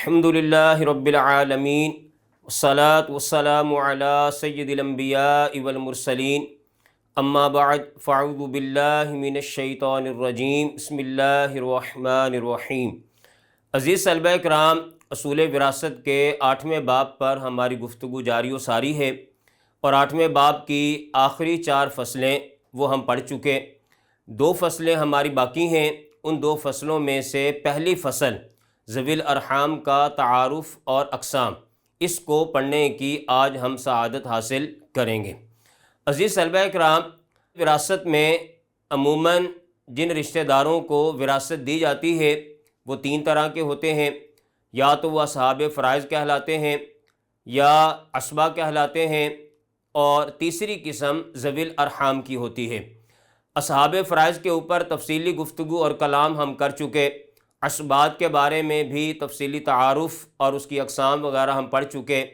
الحمدللہ رب العالمین والصلاة والسلام علی سید الانبیاء والمرسلین اما بعد فاعوذ باللہ من الشیطان الرجیم بسم اللہ الرحمن الرحیم۔ عزیز طلبہ کرام، اصول وراثت کے 8ویں باب پر ہماری گفتگو جاری و ساری ہے، اور 8ویں باب کی آخری 4 فصلیں وہ ہم پڑھ چکے۔ 2 فصلیں ہماری باقی ہیں۔ ان 2 فصلوں میں سے پہلی فصل ذوی الارحام کا تعارف اور اقسام، اس کو پڑھنے کی آج ہم سعادت حاصل کریں گے۔ عزیز طلبہ کرام، وراثت میں عموماً جن رشتہ داروں کو وراثت دی جاتی ہے وہ 3 طرح کے ہوتے ہیں۔ یا تو وہ اصحاب فرائض کہلاتے ہیں، یا عصبہ کہلاتے ہیں، اور تیسری قسم ذوی الارحام کی ہوتی ہے۔ اصحاب فرائض کے اوپر تفصیلی گفتگو اور کلام ہم کر چکے۔ عصبات کے بارے میں بھی تفصیلی تعارف اور اس کی اقسام وغیرہ ہم پڑھ چکے۔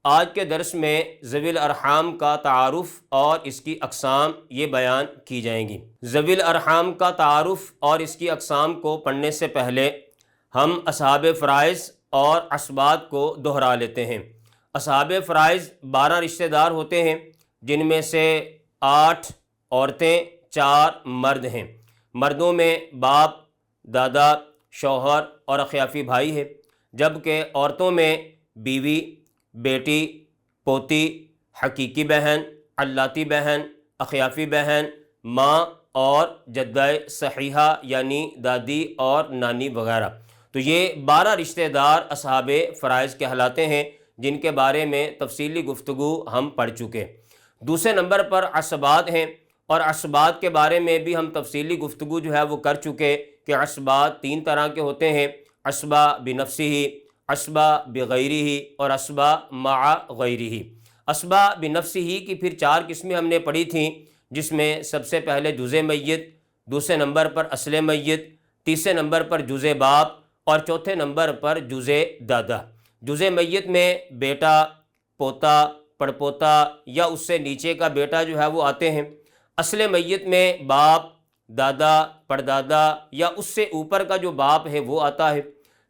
آج کے درس میں ذوی الارحام کا تعارف اور اس کی اقسام یہ بیان کی جائیں گی۔ ذوی الارحام کا تعارف اور اس کی اقسام کو پڑھنے سے پہلے ہم اصحاب فرائض اور عصبات کو دہرا لیتے ہیں۔ اصحاب فرائض 12 رشتہ دار ہوتے ہیں، جن میں سے 8 عورتیں، 4 مرد ہیں۔ مردوں میں باپ، دادا، شوہر اور اخیافی بھائی ہے، جبکہ عورتوں میں بیوی، بیٹی، پوتی، حقیقی بہن، علاتی بہن، اخیافی بہن، ماں اور جدہ صحیحہ یعنی دادی اور نانی وغیرہ۔ تو یہ 12 رشتہ دار اصحاب فرائض کہلاتے ہیں، جن کے بارے میں تفصیلی گفتگو ہم پڑھ چکے۔ دوسرے نمبر پر عصبات ہیں، اور عصبات کے بارے میں بھی ہم تفصیلی گفتگو جو ہے وہ کر چکے کہ عصبات 3 طرح کے ہوتے ہیں: عصبہ بنفسہ، عصبہ بغیرہ، اور عصبہ مع غیرہ۔ عصبہ بنفسہ کی پھر 4 قسمیں ہم نے پڑھی تھیں، جس میں سب سے پہلے جزء میت، دوسرے نمبر پر اصل میت، تیسرے نمبر پر جزء باپ، اور چوتھے نمبر پر جزء دادا۔ جزء میت میں بیٹا، پوتا، پڑپوتا یا اس سے نیچے کا بیٹا جو ہے وہ آتے ہیں۔ اصل میت میں باپ، دادا، پردادا یا اس سے اوپر کا جو باپ ہے وہ آتا ہے۔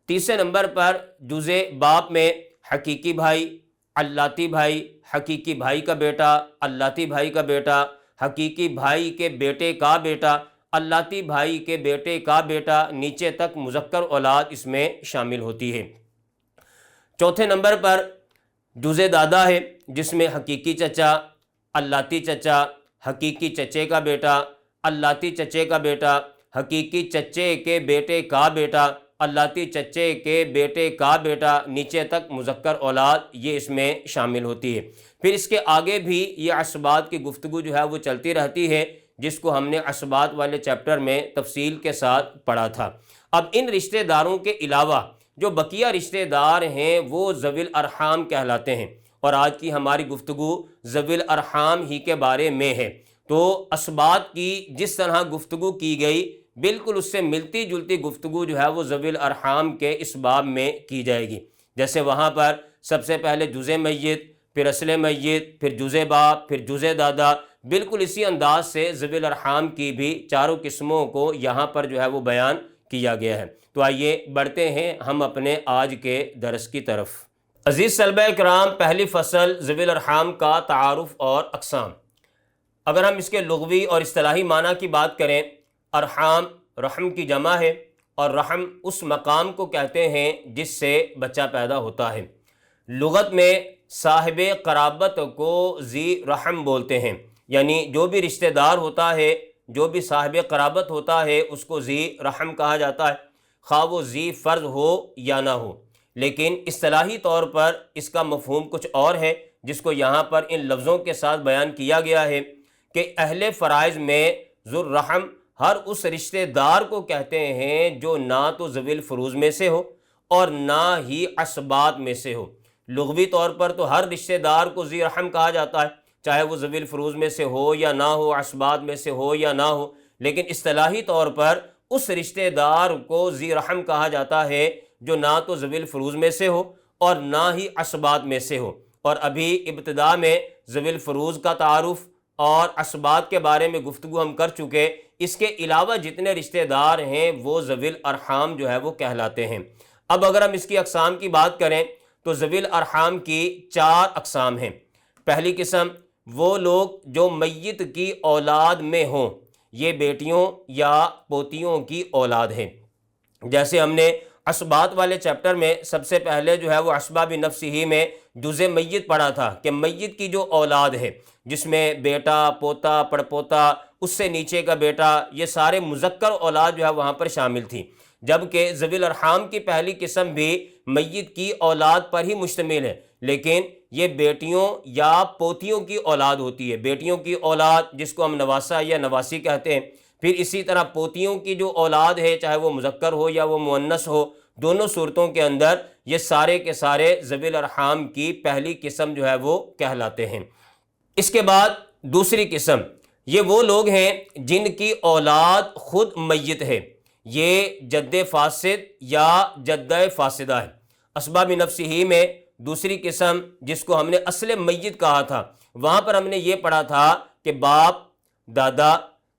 تیسرے نمبر پر جزء باپ میں حقیقی بھائی، علاتی بھائی، حقیقی بھائی کا بیٹا، علاتی بھائی کا بیٹا، حقیقی بھائی کے بیٹے کا بیٹا، علاتی بھائی کے بیٹے کا بیٹا، نیچے تک مذکر اولاد اس میں شامل ہوتی ہے۔ چوتھے نمبر پر جزء دادا ہے، جس میں حقیقی چچا، علاتی چچا، حقیقی چچے کا بیٹا، علاتی چچے کا بیٹا، حقیقی چچے کے بیٹے کا بیٹا، علاتی چچے کے بیٹے کا بیٹا، نیچے تک مذکر اولاد یہ اس میں شامل ہوتی ہے۔ پھر اس کے آگے بھی یہ عصبات کی گفتگو جو ہے وہ چلتی رہتی ہے، جس کو ہم نے عصبات والے چیپٹر میں تفصیل کے ساتھ پڑھا تھا۔ اب ان رشتہ داروں کے علاوہ جو بقیہ رشتہ دار ہیں وہ ذوی الارحام کہلاتے ہیں، اور آج کی ہماری گفتگو ذوی الارحام ہی کے بارے میں ہے۔ تو اسباط کی جس طرح گفتگو کی گئی، بالکل اس سے ملتی جلتی گفتگو جو ہے وہ ذوی الارحام کے اس باب میں کی جائے گی۔ جیسے وہاں پر سب سے پہلے جزء میت، پھر اصل میت، پھر جزء باپ، پھر جزء دادا، بالکل اسی انداز سے ذوی الارحام کی بھی 4 قسموں کو یہاں پر جو ہے وہ بیان کیا گیا ہے۔ تو آئیے بڑھتے ہیں ہم اپنے آج کے درس کی طرف۔ عزیز طلبہ کرام، پہلی فصل ذوی الارحام کا تعارف اور اقسام۔ اگر ہم اس کے لغوی اور اصطلاحی معنی کی بات کریں، ارحام رحم کی جمع ہے، اور رحم اس مقام کو کہتے ہیں جس سے بچہ پیدا ہوتا ہے۔ لغت میں صاحب قرابت کو ذی رحم بولتے ہیں، یعنی جو بھی رشتہ دار ہوتا ہے، جو بھی صاحب قرابت ہوتا ہے، اس کو ذی رحم کہا جاتا ہے، خواہ وہ ذی فرض ہو یا نہ ہو۔ لیکن اصطلاحی طور پر اس کا مفہوم کچھ اور ہے، جس کو یہاں پر ان لفظوں کے ساتھ بیان کیا گیا ہے کہ اہل فرائض میں ذو الرحم ہر اس رشتہ دار کو کہتے ہیں جو نہ تو ذوی الفروض میں سے ہو اور نہ ہی عصبات میں سے ہو۔ لغوی طور پر تو ہر رشتہ دار کو ذی رحم کہا جاتا ہے، چاہے وہ ذوی الفروض میں سے ہو یا نہ ہو، عصبات میں سے ہو یا نہ ہو، لیکن اصطلاحی طور پر اس رشتہ دار کو ذی رحم کہا جاتا ہے جو نہ تو ذوی الفروض میں سے ہو اور نہ ہی عصبات میں سے ہو۔ اور ابھی ابتدا میں ذوی الفروض کا تعارف اور عصبات کے بارے میں گفتگو ہم کر چکے۔ اس کے علاوہ جتنے رشتہ دار ہیں وہ ذوی الارحام جو ہے وہ کہلاتے ہیں۔ اب اگر ہم اس کی اقسام کی بات کریں تو ذوی الارحام کی 4 اقسام ہیں۔ پہلی قسم وہ لوگ جو میت کی اولاد میں ہوں، یہ بیٹیوں یا پوتیوں کی اولاد ہیں۔ جیسے ہم نے اسبات والے چیپٹر میں سب سے پہلے جو ہے وہ اسباب نفسہ میں جزء میت پڑھا تھا کہ میت کی جو اولاد ہے جس میں بیٹا، پوتا، پڑپوتا، اس سے نیچے کا بیٹا، یہ سارے مذکر اولاد جو ہے وہاں پر شامل تھی، جبکہ ذوی الارحام کی پہلی قسم بھی میت کی اولاد پر ہی مشتمل ہے، لیکن یہ بیٹیوں یا پوتیوں کی اولاد ہوتی ہے۔ بیٹیوں کی اولاد جس کو ہم نواسہ یا نواسی کہتے ہیں، پھر اسی طرح پوتیوں کی جو اولاد ہے چاہے وہ مذکر ہو یا وہ مؤنث ہو، دونوں صورتوں کے اندر یہ سارے کے سارے ذوی الارحام کی پہلی قسم جو ہے وہ کہلاتے ہیں۔ اس کے بعد دوسری قسم یہ وہ لوگ ہیں جن کی اولاد خود میت ہے، یہ جد فاسد یا جدہ فاسدہ ہے۔ اسباب نفسہ میں دوسری قسم جس کو ہم نے اصل میت کہا تھا، وہاں پر ہم نے یہ پڑھا تھا کہ باپ، دادا،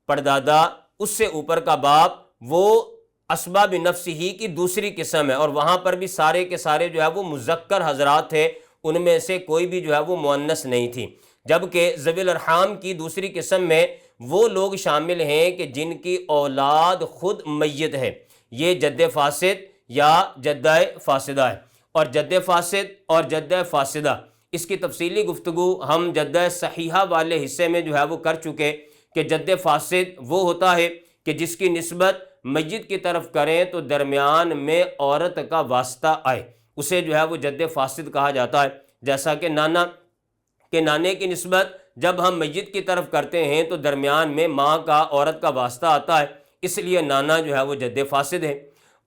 پردادا، اس سے اوپر کا باپ، وہ اسباب نفسہ کی دوسری قسم ہے، اور وہاں پر بھی سارے کے سارے جو ہے وہ مذکر حضرات تھے، ان میں سے کوئی بھی جو ہے وہ مؤنث نہیں تھی۔ جبکہ ذوی الارحام کی دوسری قسم میں وہ لوگ شامل ہیں کہ جن کی اولاد خود میت ہے، یہ جد فاسد یا جدہ فاسدہ ہے۔ اور جد فاسد اور جدہ فاسدہ اس کی تفصیلی گفتگو ہم جدہ صحیحہ والے حصے میں جو ہے وہ کر چکے کہ جد فاسد وہ ہوتا ہے کہ جس کی نسبت میت کی طرف کریں تو درمیان میں عورت کا واسطہ آئے، اسے جو ہے وہ جد فاسد کہا جاتا ہے۔ جیسا کہ نانے کی نسبت جب ہم میت کی طرف کرتے ہیں تو درمیان میں ماں کا، عورت کا واسطہ آتا ہے، اس لیے نانا جو ہے وہ جد فاسد ہے۔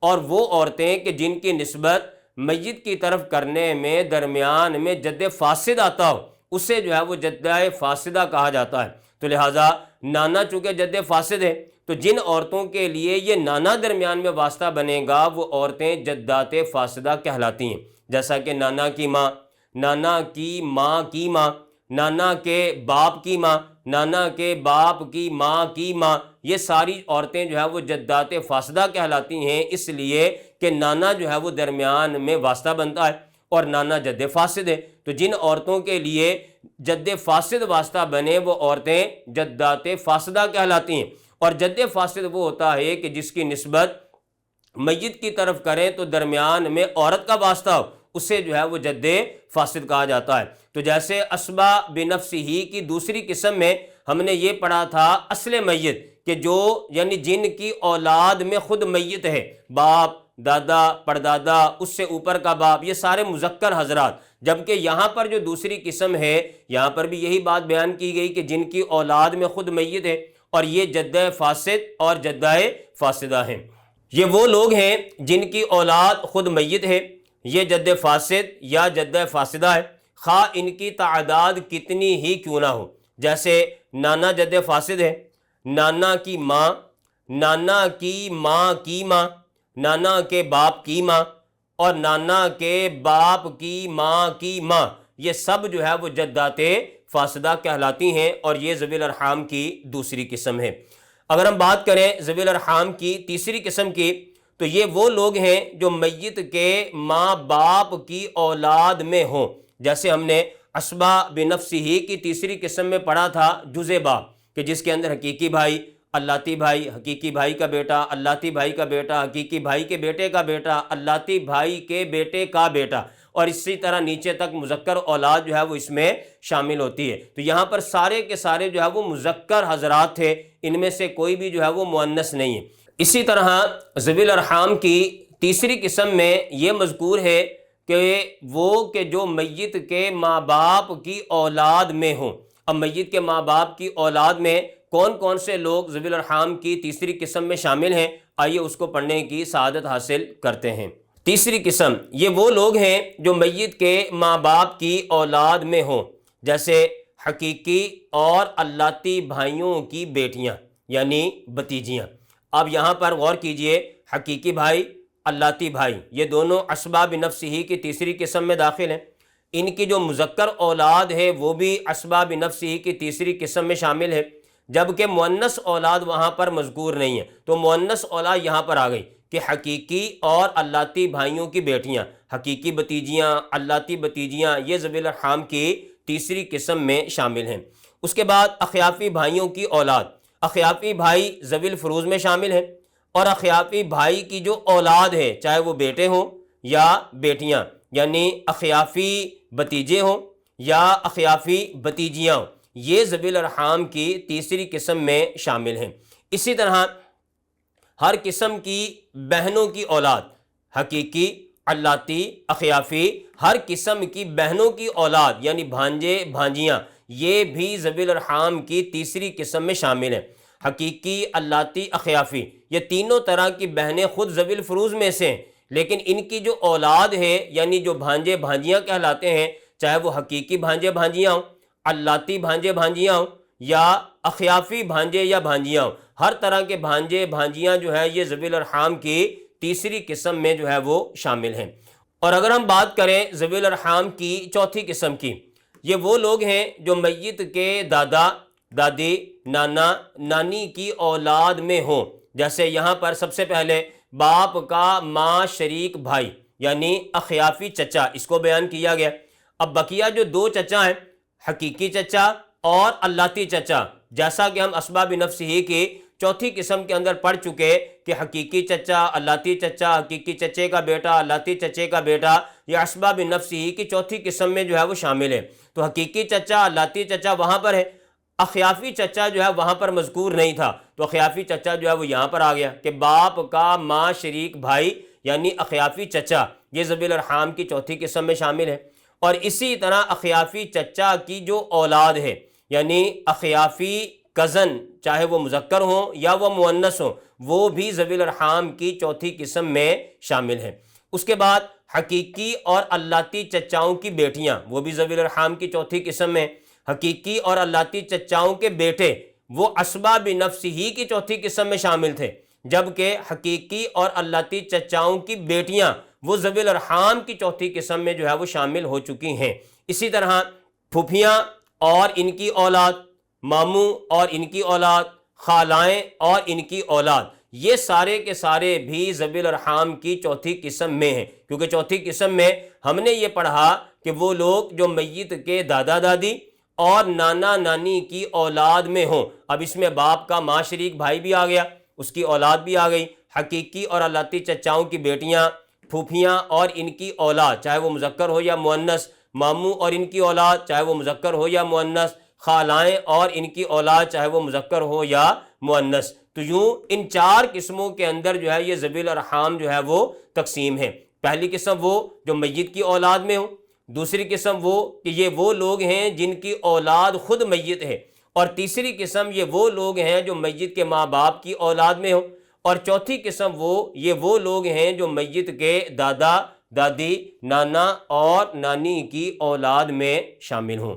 اور وہ عورتیں کہ جن کی نسبت میت کی طرف کرنے میں درمیان میں جد فاسد آتا ہو، اسے جو ہے وہ جدہ فاسدہ کہا جاتا ہے۔ تو لہٰذا نانا چونکہ جد فاسد ہے تو جن عورتوں کے لیے یہ نانا درمیان میں واسطہ بنے گا وہ عورتیں جدات فاسدہ کہلاتی ہیں، جیسا کہ نانا کی ماں، نانا کی ماں کی ماں، نانا کے باپ کی ماں، نانا کے باپ کی ماں کی ماں، یہ ساری عورتیں جو ہے وہ جدات فاسدہ کہلاتی ہیں، اس لیے کہ نانا جو ہے وہ درمیان میں واسطہ بنتا ہے اور نانا جد فاسد ہے۔ تو جن عورتوں کے لیے جد فاسد واسطہ بنے وہ عورتیں جدات فاسدہ کہلاتی ہیں۔ اور جد فاسد وہ ہوتا ہے کہ جس کی نسبت میت کی طرف کریں تو درمیان میں عورت کا واسطہ ہو، اسے جو ہے وہ جد فاسد کہا جاتا ہے۔ تو جیسے اسباب بنفسہ کی دوسری قسم میں ہم نے یہ پڑھا تھا اصل میت کہ جو یعنی جن کی اولاد میں خود میت ہے، باپ، دادا، پردادا، اس سے اوپر کا باپ، یہ سارے مذکر حضرات، جبکہ یہاں پر جو دوسری قسم ہے یہاں پر بھی یہی بات بیان کی گئی کہ جن کی اولاد میں خود میت ہے، اور یہ جدہ فاسد اور جدہ فاسدہ ہیں۔ یہ وہ لوگ ہیں جن کی اولاد خود میت ہے، یہ جد فاسد یا جدہ فاسدہ ہے، خواہ ان کی تعداد کتنی ہی کیوں نہ ہو۔ جیسے نانا جد فاسد ہے، نانا کی ماں، نانا کی ماں کی ماں، نانا کے باپ کی ماں، اور نانا کے باپ کی ماں کی ماں، یہ سب جو ہے وہ جدات فاسدہ کہلاتی ہیں، اور یہ ذوی الارحام کی دوسری قسم ہے۔ اگر ہم بات کریں ذوی الارحام کی تیسری قسم کی تو یہ وہ لوگ ہیں جو میت کے ماں باپ کی اولاد میں ہوں، جیسے ہم نے اسباب بنفسہ کی تیسری قسم میں پڑھا تھا جزء باپ کہ جس کے اندر حقیقی بھائی، اللاتی بھائی، حقیقی بھائی کا بیٹا، اللاتی بھائی کا بیٹا، حقیقی بھائی کے بیٹے کا بیٹا، اللاتی بھائی کے بیٹے کا بیٹا، اور اسی طرح نیچے تک مذکر اولاد جو ہے وہ اس میں شامل ہوتی ہے۔ تو یہاں پر سارے کے سارے جو ہے وہ مذکر حضرات تھے، ان میں سے کوئی بھی جو ہے وہ مؤنث نہیں ہے۔ اسی طرح ذوی الارحام کی تیسری قسم میں یہ مذکور ہے کہ وہ کہ جو میت کے ماں باپ کی اولاد میں ہوں۔ اب میت کے ماں باپ کی اولاد میں کون کون سے لوگ ذوی الارحام کی تیسری قسم میں شامل ہیں، آئیے اس کو پڑھنے کی سعادت حاصل کرتے ہیں۔ تیسری قسم یہ وہ لوگ ہیں جو میت کے ماں باپ کی اولاد میں ہوں، جیسے حقیقی اور اللاتی بھائیوں کی بیٹیاں یعنی بھتیجیاں۔ اب یہاں پر غور کیجئے، حقیقی بھائی، اللاتی بھائی، یہ دونوں اسباب نفسہ کی تیسری قسم میں داخل ہیں۔ ان کی جو مذکر اولاد ہے وہ بھی اسباب نفسہ کی تیسری قسم میں شامل ہے، جبکہ مؤنث اولاد وہاں پر مذکور نہیں ہے، تو مؤنث اولاد یہاں پر آ گئی کہ حقیقی اور اللاتی بھائیوں کی بیٹیاں، حقیقی بتیجیاں، اللاتی بتیجیاں، یہ ذوی الارحام کی تیسری قسم میں شامل ہیں۔ اس کے بعد اخیافی بھائیوں کی اولاد، اخیافی بھائی ذوی الفروض میں شامل ہیں، اور اخیافی بھائی کی جو اولاد ہے، چاہے وہ بیٹے ہوں یا بیٹیاں، یعنی اخیافی بتیجے ہوں یا اخیافی بتیجیاں ہوں، یہ ذوی الارحام کی تیسری قسم میں شامل ہیں۔ اسی طرح ہر قسم کی بہنوں کی اولاد، حقیقی، اللاتی، اخیافی، ہر قسم کی بہنوں کی اولاد یعنی بھانجے بھانجیاں، یہ بھی ذوی الارحام کی تیسری قسم میں شامل ہیں۔ حقیقی، اللاتی، اخیافی، یہ تینوں طرح کی بہنیں خود ذوی الفروض میں سے ہیں، لیکن ان کی جو اولاد ہے یعنی جو بھانجے بھانجیاں کہلاتے ہیں، چاہے وہ حقیقی بھانجے بھانجیاں ہوں، اللاتی بھانجے بھانجیاں ہوں یا اخیافی بھانجے یا بھانجیاں ہوں، ہر طرح کے بھانجے بھانجیاں جو ہے یہ ذوی الارحام کی تیسری قسم میں جو ہے وہ شامل ہیں۔ اور اگر ہم بات کریں ذوی الارحام کی چوتھی قسم کی، یہ وہ لوگ ہیں جو میت کے دادا، دادی، نانا، نانی کی اولاد میں ہوں۔ جیسے یہاں پر سب سے پہلے باپ کا ماں شریک بھائی یعنی اخیافی چچا، اس کو بیان کیا گیا۔ اب بقیہ جو دو چچا ہیں، حقیقی چچا اور اللاتی چچا، جیسا کہ ہم اسباب نفس ہی کی چوتھی قسم کے اندر پڑھ چکے کہ حقیقی چچا، اللاتی چچا، حقیقی چچے کا بیٹا، اللاتی چچے کا بیٹا، یہ اسباب نفس ہی کی چوتھی قسم میں جو ہے وہ شامل ہے۔ تو حقیقی چچا، اللاتی چچا وہاں پر ہے، اخیافی چچا جو ہے وہاں پر مذکور نہیں تھا، تو اخیافی چچا جو ہے وہ یہاں پر آ گیا کہ باپ کا ماں شریک بھائی یعنی اخیافی چچا، یہ ذوی الارحام کی چوتھی قسم میں شامل ہے۔ اور اسی طرح اخیافی چچا کی جو اولاد ہے یعنی اخیافی کزن، چاہے وہ مذکر ہوں یا وہ مؤنث ہوں، وہ بھی ذوی الارحام کی چوتھی قسم میں شامل ہیں۔ اس کے بعد حقیقی اور اللاتی چچاؤں کی بیٹیاں، وہ بھی ذوی الارحام کی چوتھی قسم میں۔ حقیقی اور اللاتی چچاؤں کے بیٹے وہ اسباب نفس ہی کی چوتھی قسم میں شامل تھے، جبکہ حقیقی اور اللاتی چچاؤں کی بیٹیاں وہ ذوی الارحام کی چوتھی قسم میں جو ہے وہ شامل ہو چکی ہیں۔ اسی طرح پھوپھیاں اور ان کی اولاد، ماموں اور ان کی اولاد، خالائیں اور ان کی اولاد، یہ سارے کے سارے بھی ذوی الارحام کی چوتھی قسم میں ہیں، کیونکہ چوتھی قسم میں ہم نے یہ پڑھا کہ وہ لوگ جو میت کے دادا دادی اور نانا نانی کی اولاد میں ہوں۔ اب اس میں باپ کا ماں شریک بھائی بھی آ گیا، اس کی اولاد بھی آ گئی، حقیقی اور اللاتی چچاؤں کی بیٹیاں، پھوپھیاں اور ان کی اولاد، چاہے وہ مذکر ہو یا مؤنث، ماموں اور ان کی اولاد، چاہے وہ مذکر ہو یا مؤنث، خالائیں اور ان کی اولاد، چاہے وہ مذکر ہو یا مؤنث۔ تو یوں ان چار قسموں کے اندر جو ہے یہ ذوی الارحام جو ہے وہ تقسیم ہے۔ پہلی قسم وہ جو میت کی اولاد میں ہوں، دوسری قسم وہ کہ یہ وہ لوگ ہیں جن کی اولاد خود میت ہے، اور تیسری قسم یہ وہ لوگ ہیں جو میت کے ماں باپ کی اولاد میں ہوں، اور چوتھی قسم یہ وہ لوگ ہیں جو میت کے دادا دادی، نانا اور نانی کی اولاد میں شامل ہوں۔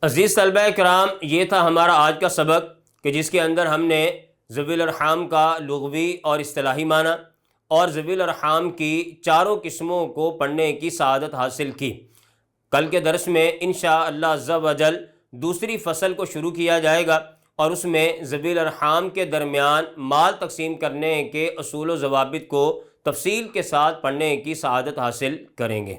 عزیز طلبہ کرام، یہ تھا ہمارا آج کا سبق کہ جس کے اندر ہم نے ذوی الارحام کا لغوی اور اصطلاحی معنی اور ذوی الارحام کی چاروں قسموں کو پڑھنے کی سعادت حاصل کی۔ کل کے درس میں انشاءاللہ عز و جل دوسری فصل کو شروع کیا جائے گا، اور اس میں ذوی الارحام کے درمیان مال تقسیم کرنے کے اصول و ضوابط کو تفصیل کے ساتھ پڑھنے کی سعادت حاصل کریں گے۔